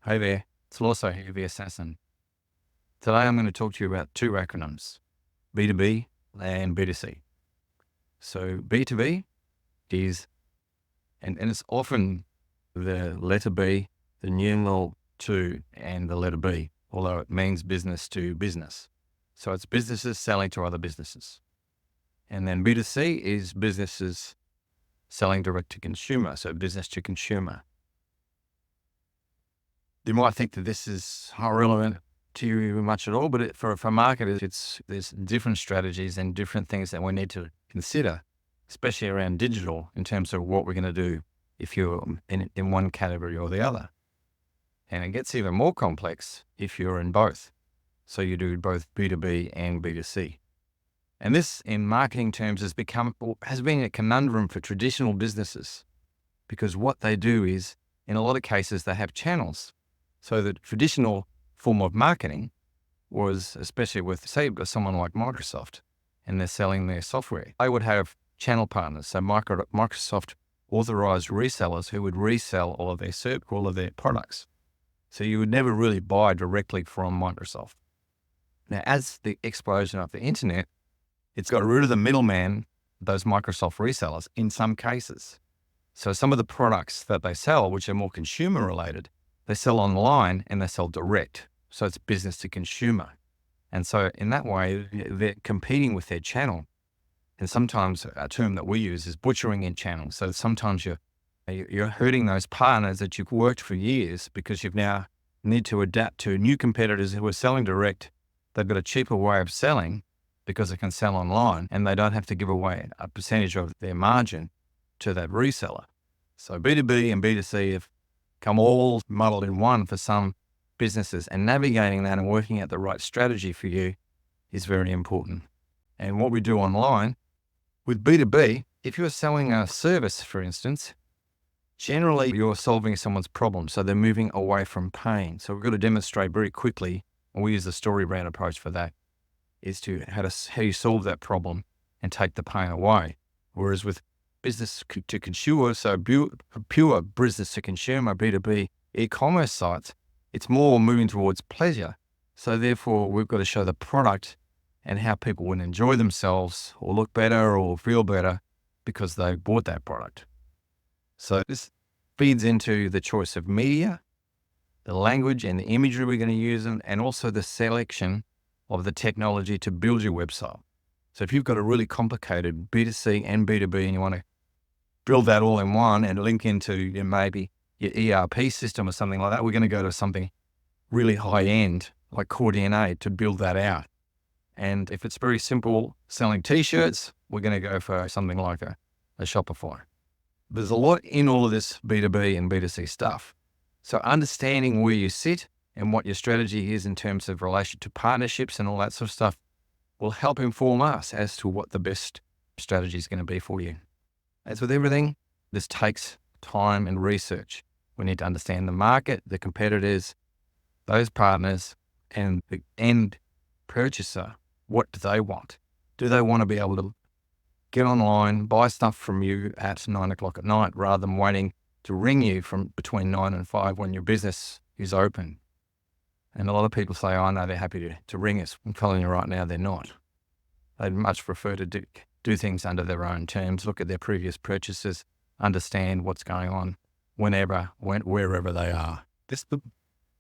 Hey there, it's Losso here, the Assassin. Today I'm going to talk to you about two acronyms, B2B and B2C. So B2B is, and it's often the letter B, the numeral 2 and the letter B, although it means business to business. So it's businesses selling to other businesses. And then B2C is businesses selling direct to consumer, so business to consumer. You might think that this is not relevant to you much at all, but for marketers, there's different strategies and different things that we need to consider, especially around digital, in terms of what we're going to do if you're in one category or the other. And it gets even more complex if you're in both. So you do both B2B and B2C. And this, in marketing terms, has been a conundrum for traditional businesses, because what they do is, in a lot of cases, they have channels. So the traditional form of marketing was, especially with, say, someone like Microsoft, and they're selling their software, they would have channel partners. So Microsoft authorized resellers who would resell all of their products. So you would never really buy directly from Microsoft. Now, as the explosion of the internet, it's got rid of the middleman, those Microsoft resellers, in some cases. So some of the products that they sell, which are more consumer related, they sell online and they sell direct. So it's business to consumer. And so in that way, they're competing with their channel. And sometimes a term that we use is butchering in channel. So sometimes you're hurting those partners that you've worked for years, because you've now need to adapt to new competitors who are selling direct. They've got a cheaper way of selling because they can sell online, and they don't have to give away a percentage of their margin to that reseller. So B2B and B2C have come all muddled in one for some businesses, and navigating that and working out the right strategy for you is very important. And what we do online with B2B, if you're selling a service, for instance, generally you're solving someone's problem. So they're moving away from pain. So we've got to demonstrate very quickly, and we use the story brand approach for that, is to how you solve that problem and take the pain away. Whereas with business to consumer, so pure business to consumer, B2B e-commerce sites, it's more moving towards pleasure. So therefore, we've got to show the product and how people would enjoy themselves or look better or feel better because they bought that product. So this feeds into the choice of media, the language and the imagery we're going to use, and also the selection of the technology to build your website. So if you've got a really complicated B2C and B2B and you want to build that all in one and link into maybe your ERP system or something like that, we're going to go to something really high end like Core DNA to build that out. And if it's very simple selling t-shirts, we're going to go for something like a Shopify. There's a lot in all of this B2B and B2C stuff. So understanding where you sit and what your strategy is in terms of relation to partnerships and all that sort of stuff will help inform us as to what the best strategy is going to be for you. As with everything, this takes time and research. We need to understand the market, the competitors, those partners, and the end purchaser. What do they want? Do they want to be able to get online, buy stuff from you at 9 o'clock at night rather than waiting to ring you from between 9 and 5 when your business is open? And a lot of people say, oh no, they're happy to ring us. I'm telling you right now, they're not. They'd much prefer to do things under their own terms, look at their previous purchases, understand what's going on wherever they are. This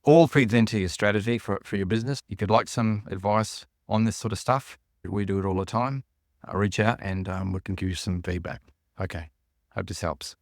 all feeds into your strategy for your business. If you'd like some advice on this sort of stuff, we do it all the time. Reach out and we can give you some feedback. Okay, hope this helps.